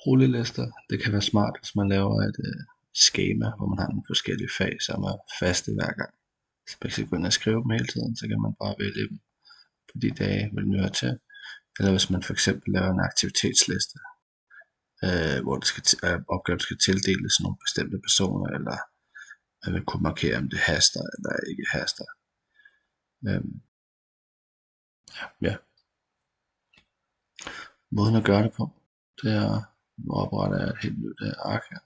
Rullelister, det kan være smart, hvis man laver et skema, hvor man har nogle forskellige fag, som er faste hver gang. Så man skal gå ind og skrive dem hele tiden, så kan man bare vælge dem på de dage, hvor de hører til. Eller hvis man for eksempel laver en aktivitetsliste, hvor opgaven skal tildeles nogle bestemte personer, eller man vil kunne markere, om det haster eller ikke haster. Ja. Måden at gøre det på, det er at oprette et helt nyt ark her.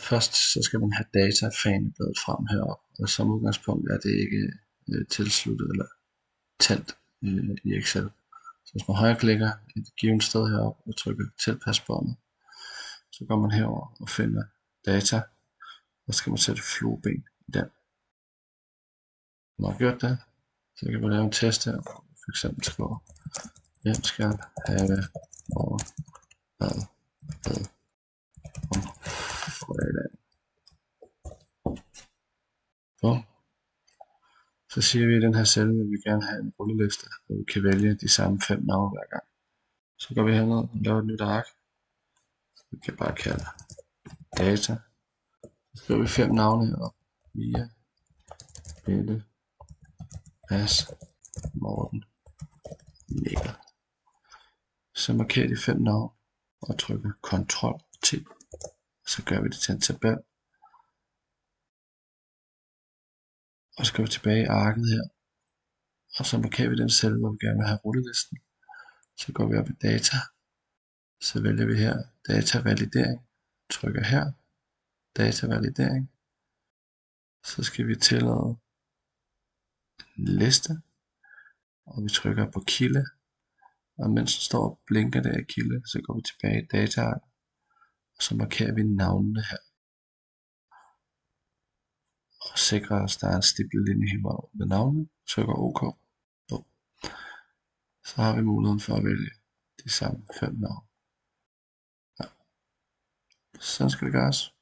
Først så skal man have data-fanebladet frem heroppe, og som udgangspunkt er det ikke tilsluttet eller talt i Excel. Så hvis man højreklikker et givet sted heroppe og trykker tilpas båndet, så går man herover og finder data, og så skal man sætte flueben i den. Når man har gjort det, så kan man lave en test her, for eksempel skriver, hvem skal have overladet om fredag. Så siger vi i den her celle, at vi gerne have en rulleliste, hvor vi kan vælge de samme 5 navne hver gang. Så går vi herned og laver et nyt ark. Vi kan bare kalde data. Så skriver vi 5 navne heroppe. Mia, Bette, Mads, Morten, Mikkel. Så markerer de 5 navne og trykker Ctrl T. Så gør vi det til en tabel. Og så går vi tilbage i arket her. Og så markerer vi den celle, hvor vi gerne vil have rullelisten. Så går vi op i data. Så vælger vi her data validering. Trykker her. Data validering. Så skal vi tillade en liste. Og vi trykker på kilde. Og mens den står og blinker der i kilde, så går vi tilbage i dataarket. Og så markerer vi navnene her. Og sikrer os, at der er en stiplet linje hele vejen med navnene. Trykker OK. Så har vi muligheden for at vælge de samme 5 navne. Ja. Sådan skal det gøres.